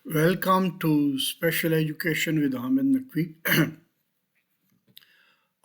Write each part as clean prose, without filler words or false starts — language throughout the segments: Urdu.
Welcome to Special Education with Hamid Naqvi.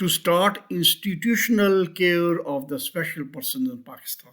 to start institutional care of the special persons in Pakistan.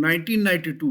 1992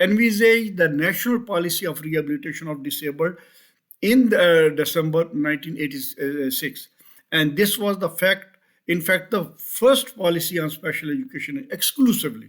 envisaged the national policy of rehabilitation of disabled in December 1986, and this was in fact the first policy on special education exclusively.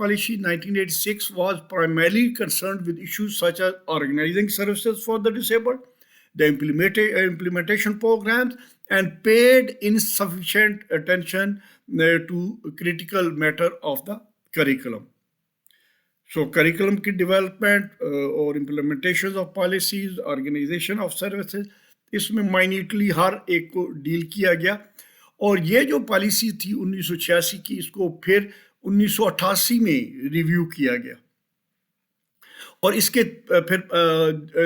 policy 1986 was primarily concerned with issues such as organizing services for the disabled, the implementation programs, and paid insufficient attention to critical matter of the curriculum. So curriculum کی ڈیولپمنٹ اور implementation of policies, organisation of services, اس میں مائنیوٹلی ہر ایک کو ڈیل کیا گیا. اور یہ جو پالیسی تھی 1986 کی، اس کو پھر 1988 میں ریویو کیا گیا. اور اس کے پھر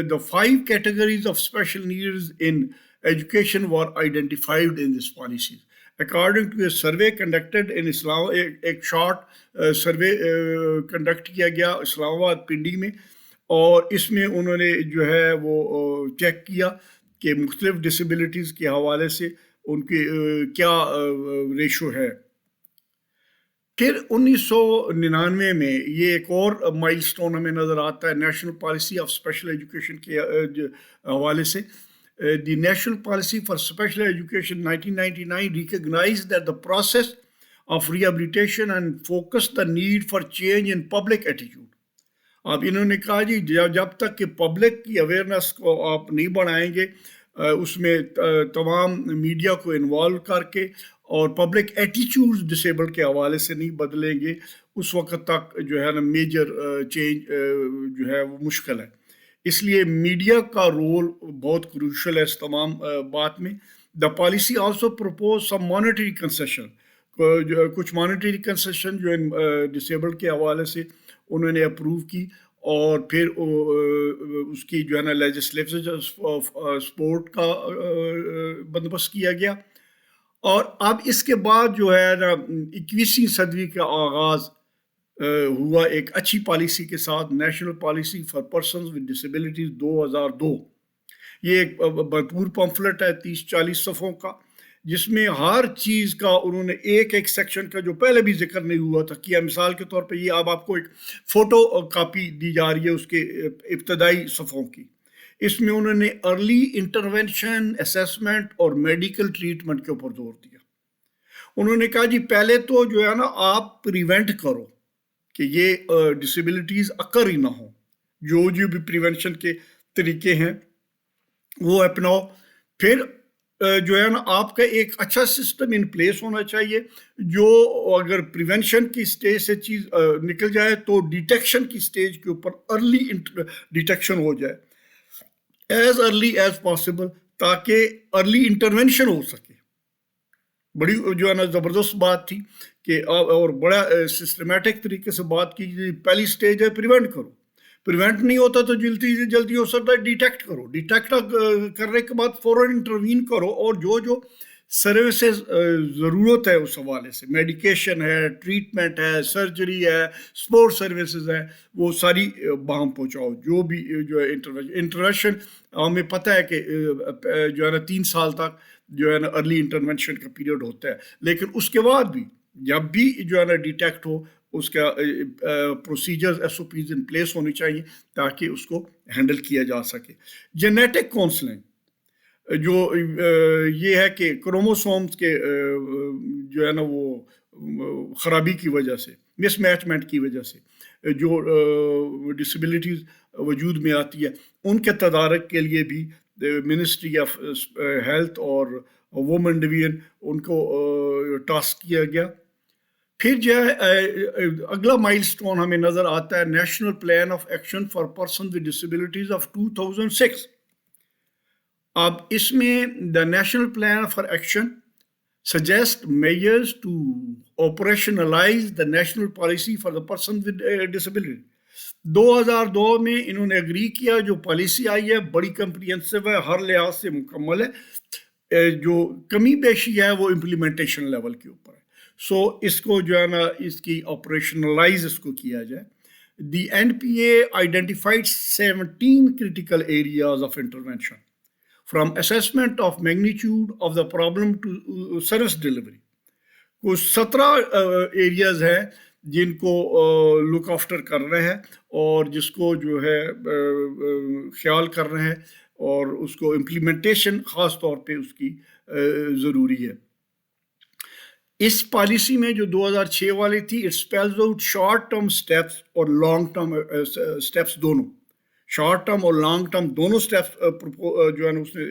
the 5 categories of special needs in education were identified in this policy. According to a survey conducted in Islam, ایک شارٹ سروے کنڈکٹ کیا گیا اسلام آباد پنڈی میں، اور اس میں انہوں نے جو ہے وہ چیک کیا کہ مختلف ڈسیبلٹیز کے حوالے سے ان کی کیا ریشو ہے. پھر 1999 میں یہ ایک اور مائل سٹون ہمیں نظر آتا ہے national policy of special education کے حوالے سے. The national policy for special education 1999 recognise that the process of rehabilitation and focus the need for change in public attitude. اب انہوں نے کہا جی جب تک کہ پبلک کی اویئرنیس کو آپ نہیں بڑھائیں گے، اس میں تمام میڈیا کو انوالو کر کے اور پبلک ایٹیچیوڈز ڈسیبل کے حوالے سے نہیں بدلیں گے، اس وقت تک جو ہے نا میجر چینج جو ہے وہ مشکل ہے. اس لیے میڈیا کا رول بہت کروشل ہے اس تمام بات میں. The policy also propose some monetary concession, کچھ مانیٹری کنسیشن جو ڈسیبل کے حوالے سے انہوں نے اپروو کی، اور پھر اس کی جو ہے نا لیجسلیچر سپورٹ کا بندوبست کیا گیا. اور اب اس کے بعد جو ہے نا 21ویں صدی کا آغاز ہوا ایک اچھی پالیسی کے ساتھ، national policy for persons with disabilities 2002. یہ ایک بھرپور پمفلٹ ہے 30-40 صفحوں کا، جس میں ہر چیز کا انہوں نے ایک سیکشن کا جو پہلے بھی ذکر نہیں ہوا تھا کیا. مثال کے طور پہ یہ اب آپ کو ایک فوٹو کاپی دی جا رہی ہے اس کے ابتدائی صفحوں کی. اس میں انہوں نے ارلی انٹرونشن، اسیسمنٹ اور میڈیکل ٹریٹمنٹ کے اوپر زور دیا. انہوں نے کہا جی پہلے تو جو ہے نا آپ پریونٹ کرو کہ یہ ڈسیبلٹیز اکر ہی نہ ہوں، جو بھی پریونشن کے طریقے ہیں وہ اپناؤ. پھر جو ہے نا آپ کا ایک اچھا سسٹم ان پلیس ہونا چاہیے، جو اگر پریونشن کی سٹیج سے چیز نکل جائے تو ڈیٹیکشن کی سٹیج کے اوپر ارلی ڈیٹیکشن ہو جائے ایز ارلی ایز پاسبل، تاکہ ارلی انٹرونشن ہو سکے. بڑی جو ہے نا زبردست بات تھی کہ اور بڑا سسٹمیٹک طریقے سے بات کی. پہلی سٹیج ہے پریونٹ کرو، پریونٹ نہیں ہوتا تو جلدی ہو سکتا ہے ڈیٹیکٹ کرو، ڈیٹیکٹ کرنے کے بعد فوراً انٹروین کرو، اور جو سروسز ضرورت ہے اس حوالے سے، میڈیکیشن ہے، ٹریٹمنٹ ہے، سرجری ہے، سپورٹ سروسز ہے، وہ ساری باہم پہنچاؤ. جو بھی جو ہے انٹرونشن ہمیں پتہ ہے کہ جو ہے نا 3 سال تک جو ہے نا ارلی انٹرونشن کا پیریڈ ہوتا ہے، لیکن اس کے بعد بھی جب بھی جو ہے نا ڈیٹیکٹ ہو اس کا procedures SOPs in place ہونی چاہیے تاکہ اس کو ہینڈل کیا جا سکے. جینیٹک کاؤنسلنگ جو یہ ہے کہ کروموسومز کے جو ہے نا وہ خرابی کی وجہ سے، مس میچمنٹ کی وجہ سے جو ڈسیبلٹیز وجود میں آتی ہے، ان کے تدارک کے لیے بھی منسٹری آف ہیلتھ اور وومن ڈویژن ان کو ٹاسک کیا گیا. پھر جو ہے اگلا مائل سٹون ہمیں نظر آتا ہے national plan of action for person with disabilities of 2006. اب اس میں the national plan for action suggest measures to operationalise the national policy for the person with disability. 2002 میں انہوں نے اگری کیا، جو پالیسی آئی ہے بڑی کمپریہنسو ہے، ہر لحاظ سے مکمل ہے، جو کمی بیشی ہے وہ امپلیمنٹیشن لیول کے اوپر ہے. سو اس کو جو ہے نا اس کی آپریشنلائز اس کو کیا جائے. دی N P a identified 17 critical areas of intervention from assessment of magnitude of the problem to service delivery. کچھ 17 ایریاز ہیں جن کو لک آفٹر کر رہے ہیں اور جس کو جو ہے خیال کر رہے ہیں، اور اس کو امپلیمنٹیشن خاص طور پہ اس کی ضروری ہے. اس پالیسی میں جو 2006 والی تھی، it spells out short term steps اور لانگ ٹرم اسٹیپس دونوں. شارٹ ٹرم اور لانگ ٹرم دونوں سٹیپس جو ہے نا اس نے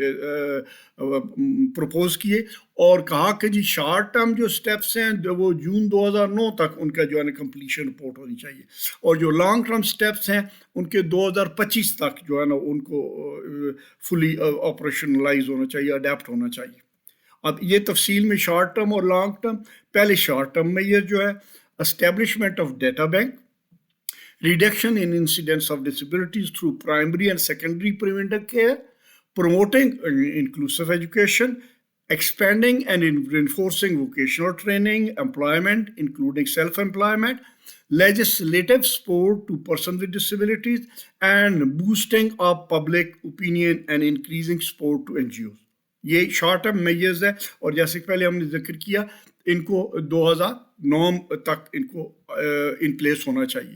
پروپوز کیے اور کہا کہ جی شارٹ ٹرم جو سٹیپس ہیں وہ جون 2009 تک ان کا جو ہے نا کمپلیشن رپورٹ ہونی چاہیے اور جو لانگ ٹرم سٹیپس ہیں ان کے 2025 تک جو ہے نا ان کو فلی آپریشنلائز ہونا چاہیے، اڈیپٹ ہونا چاہیے۔ اب یہ تفصیل میں شارٹ ٹرم اور لانگ ٹرم، پہلے شارٹ ٹرم میں یہ جو ہے establishment of data bank, reduction in incidence of disabilities through primary and secondary preventive care, promoting inclusive education, expanding and reinforcing vocational training, employment, including self-employment, legislative support to persons with disabilities, and boosting of public opinion and increasing support to NGOs. یہ شارٹ ٹرم میجرز ہے اور جیسے پہلے ہم نے ذکر کیا ان کو 2009 تک ان کو ان پلیس ہونا چاہیے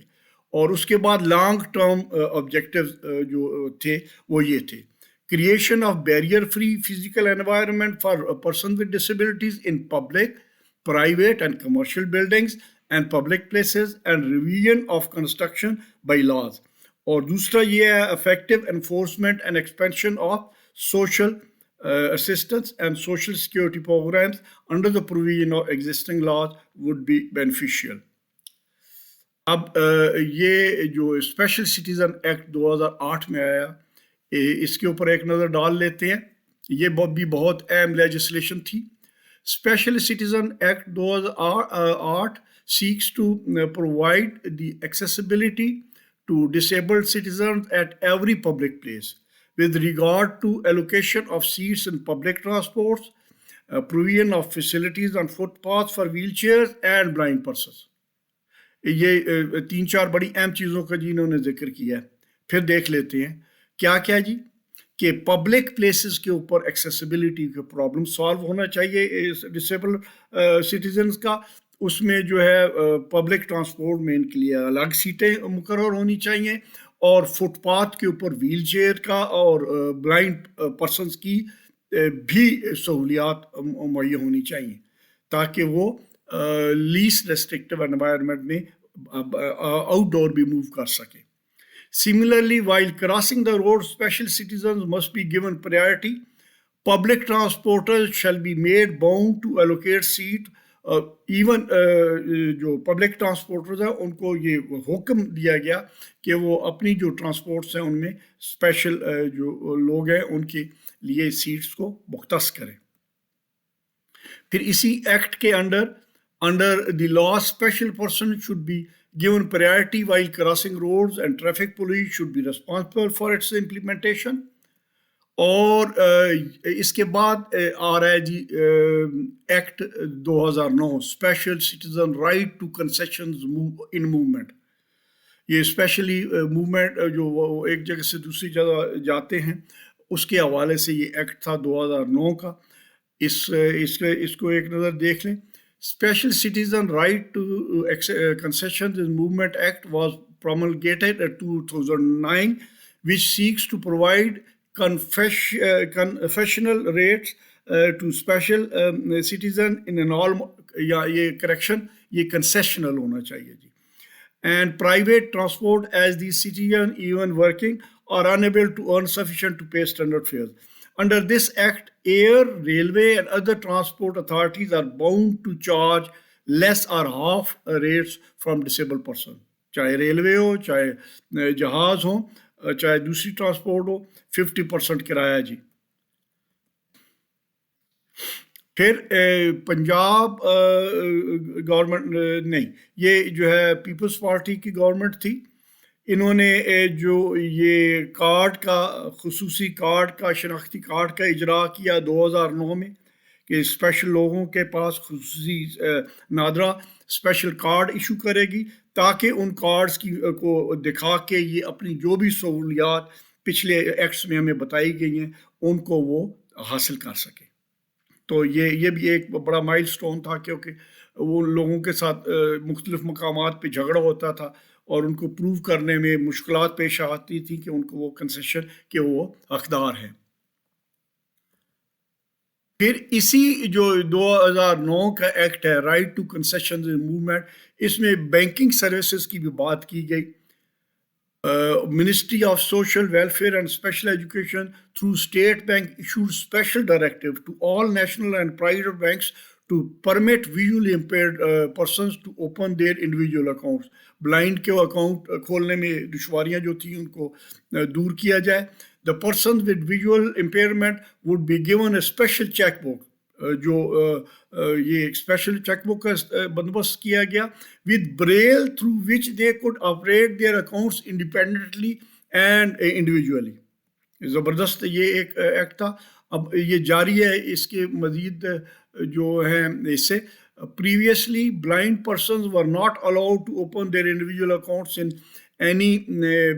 اور اس کے بعد لانگ ٹرم آبجیکٹیو جو تھے وہ یہ تھے: creation of barrier free physical environment for person with disabilities in public, private and commercial buildings and public places and revision of construction by laws, اور دوسرا یہ ہے effective enforcement and expansion of social assistance and social security programs under the provision of existing laws would be beneficial. اب یہ جو اسپیشل سٹیزن ایکٹ 2008 میں آیا اس کے اوپر ایک نظر ڈال لیتے ہیں، یہ بھی بہت اہم لیجسلیشن تھی۔ Special citizen act 2008 seeks to provide the accessibility to disabled citizens at every public place with regard to allocation of seats in public transports, provision of facilities on footpaths for wheelchairs and blind persons. یہ 3-4 بڑی اہم چیزوں کا جی انہوں نے ذکر کیا ہے۔ پھر دیکھ لیتے ہیں کیا کیا جی، کہ پبلک پلیسز کے اوپر ایکسیسیبلٹی کا پرابلم سالو ہونا چاہیے ڈسیبل سٹیزنز کا، اس میں جو ہے پبلک ٹرانسپورٹ میں ان کے لیے الگ سیٹیں مقرر ہونی چاہیے اور فٹ پاتھ کے اوپر ویل چیئر کا اور بلائنڈ پرسنز کی بھی سہولیات مہیا ہونی چاہیے تاکہ وہ لیسٹ ریسٹرکٹیو انوائرمنٹ میں آؤٹ ڈور بھی موو کر سکے۔ Similarly, while crossing the road, special citizens must be given priority. Public transporters shall be made bound to allocate seat. Even جو پبلک ٹرانسپورٹرز ہیں ان کو یہ حکم دیا گیا کہ وہ اپنی جو ٹرانسپورٹس ہیں ان میں اسپیشل جو لوگ ہیں ان کے لیے سیٹس کو مختص کریں۔ پھر اسی ایکٹ کے under the law special person should be given priority while crossing roads and traffic police should be responsible for its implementation. اور اس کے بعد آ رہا ہے جی act 2009 special citizen right to concessions in movement. یہ اسپیشلی موومنٹ جو ایک جگہ سے دوسری جگہ جاتے ہیں اس کے حوالے سے یہ ایکٹ تھا 2009 کا، اس کو ایک نظر دیکھ لیں۔ Special citizen right to concessions in movement act was promulgated in 2009, which seeks to provide confessional rates to special citizen in an all یہ correction یہ concessional ہونا چاہیے جی، and private transport as the citizen even working are unable to earn sufficient to pay standard fares. Under this act, air, railway and other transport authorities are bound to charge less or half rates from disabled person. چاہے ریلوے ہو، چاہے جہاز ہو، چاہے دوسری ٹرانسپورٹ ہو، 50% کرایہ جی۔ پھر پنجاب گورنمنٹ نہیں، یہ جو ہے پیپلز پارٹی کی گورنمنٹ تھی، انہوں نے جو یہ کارڈ کا خصوصی کارڈ کا شناختی کارڈ کا اجرا کیا 2009 میں کہ اسپیشل لوگوں کے پاس خصوصی نادرہ اسپیشل کارڈ ایشو کرے گی تاکہ ان کارڈز کو دکھا کے یہ اپنی جو بھی سہولیات پچھلے ایکٹس میں ہمیں بتائی گئی ہیں ان کو وہ حاصل کر سکے۔ تو یہ بھی ایک بڑا مائل سٹون تھا کیونکہ وہ لوگوں کے ساتھ مختلف مقامات پہ جھگڑا ہوتا تھا اور ان کو پروو کرنے میں مشکلات پیش آتی تھی کہ ان کو وہ کنسیشن کہ وہ حقدار ہیں۔ پھر اسی جو 2009 کا ایکٹ ہے right to concessions in movement, اس میں بینکنگ سروسز کی بھی بات کی گئی Ministry of Social Welfare and Special Education through State Bank issued special directive to all national and private banks to permit visually impaired persons to open their individual accounts. Blind کے اکاؤنٹ کھولنے میں دشواریاں جو تھیں ان کو دور کیا جائے. The persons with visual impairment would be given a special checkbook جو یہ اسپیشل چیک بک کا بندوبست کیا گیا with braille through which they could operate their accounts independently and individually. زبردست یہ ایک ایکٹ تھا. اب یہ جاری ہے. اس کے مزید جو ہیں اس سے previously blind persons were not allowed to open their individual accounts in any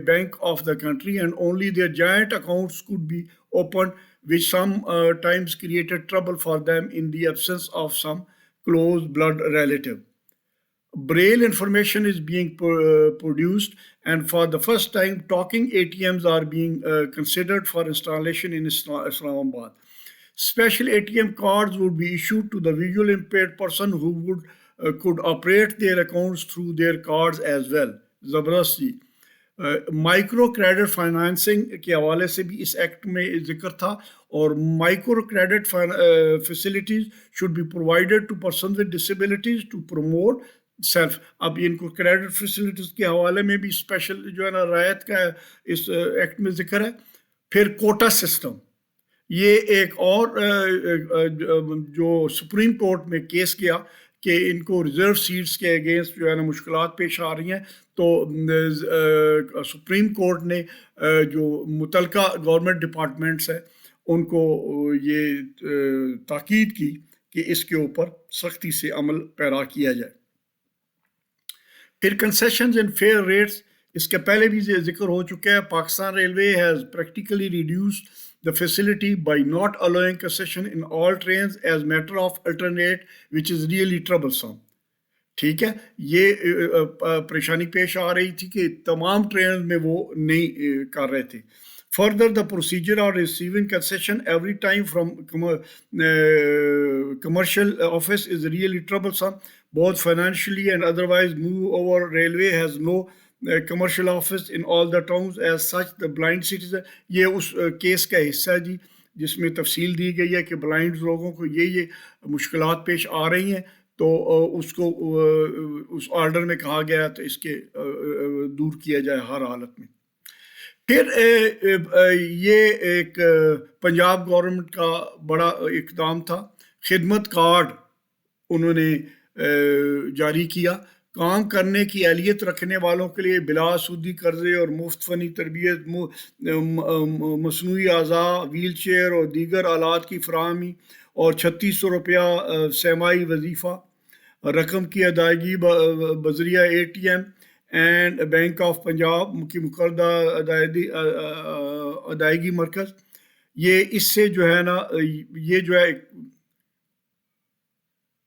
bank of the country and only their joint accounts could be opened, which sometimes created trouble for them in the absence of some close blood relative. Braille information is being produced, and for the first time talking ATMs are being considered for installation in Islamabad. Special ATM cards would be issued to the visually impaired person who could operate their accounts through their cards as well. زبردست جی. مائکرو کریڈٹ فائنانسنگ کے حوالے سے بھی اس ایکٹ میں ذکر تھا, اور micro credit facilities should be provided to person with disabilities to promote self. اب ان کو کریڈٹ فیسلٹیز کے حوالے میں بھی اسپیشل جو ہے نا رعایت کا اس ایکٹ میں ذکر ہے. پھر کوٹا سسٹم, یہ ایک اور جو سپریم کورٹ میں کیس گیا کہ ان کو ریزرو سیٹس کے اگینسٹ جو ہے نا مشکلات پیش آ رہی ہیں, تو سپریم کورٹ نے جو متعلقہ گورنمنٹ ڈپارٹمنٹس ہیں ان کو یہ تاکید کی کہ اس کے اوپر سختی سے عمل پیرا کیا جائے. پھر کنسیشنز اینڈ فیئر ریٹس, اس کے پہلے بھی ذکر ہو چکا ہے. Pakistan railway has practically reduced the facility by not allowing concession in all trains as matter of alternate, which is really troublesome. ٹھیک ہے, یہ پریشانی پیش آ رہی تھی کہ تمام ٹرین میں وہ نہیں کر رہے تھے. Further, the procedure of receiving concession every time from commercial office is really troublesome, both financially and otherwise. Moreover, railway has no commercial office in all the towns. As such, the blind citizen, یہ اس کیس کا حصہ ہے جی, جس میں تفصیل دی گئی ہے کہ بلائنڈ لوگوں کو یہ مشکلات پیش آ رہی ہیں, تو اس کو اس آرڈر میں کہا گیا تو اس کے دور کیا جائے ہر حالت میں. پھر یہ ایک پنجاب گورنمنٹ کا بڑا اقدام تھا, خدمت کارڈ انہوں نے جاری کیا. کام کرنے کی اہلیت رکھنے والوں کے لیے بلا سودی قرضے اور مفت فنی تربیت, مصنوعی اعضاء, ویل چیئر اور دیگر آلات کی فراہمی, اور 3600 روپیہ سیمائی وظیفہ رقم کی ادائیگی بذریعہ ATM and bank of Punjab کی مقررہ ادائیگی مرکز. یہ اس سے جو ہے نا یہ جو ہے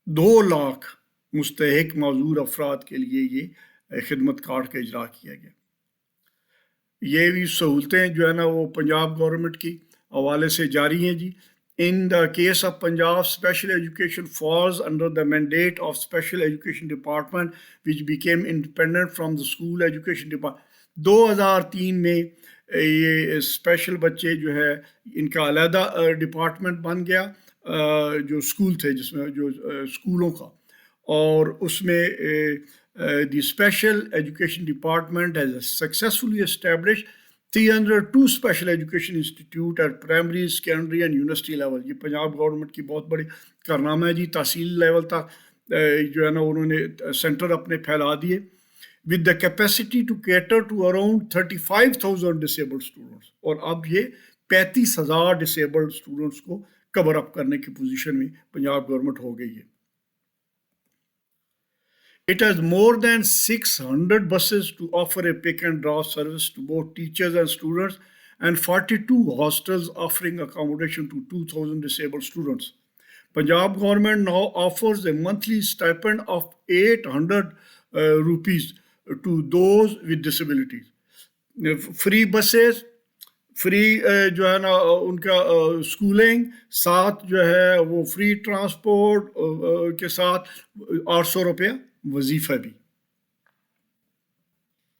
2 لاکھ مستحق معذور افراد کے لیے یہ خدمت کارڈ کا اجرا کیا گیا. یہ بھی سہولتیں جو ہے نا وہ پنجاب گورنمنٹ کی حوالے سے جاری ہیں جی. In the case of Punjab, special education falls under the mandate of Special Education Department, which became independent from the School Education Department. 2003 میں یہ اسپیشل بچے جو ہے ان کا علیحدہ ڈپارٹمنٹ بن گیا, جو اسکول تھے جس میں جو اسکولوں کا, اور اس میں the Special Education Department has successfully established 302 special education institute at primary, secondary and university level. یہ پنجاب گورنمنٹ کی بہت بڑی کارنامہ ہے جی. تحصیل لیول تک جو ہے نا انہوں نے سینٹر اپنے پھیلا دیے, with the capacity to cater to around 35,000 disabled students. اور اب یہ 35,000 disabled students کو کور اپ کرنے کی پوزیشن میں پنجاب گورنمنٹ ہو گئی ہے. It has more than 600 buses to offer a pick and drop service to both teachers and students, and 42 hostels offering accommodation to 2,000 disabled students. Punjab government now offers a monthly stipend of 800 rupees to those with disabilities. Free buses, free جو ہے نا ان کا اسکولنگ, ساتھ جو ہے وہ فری ٹرانسپورٹ کے ساتھ 800 روپیہ وظیفہ بھی.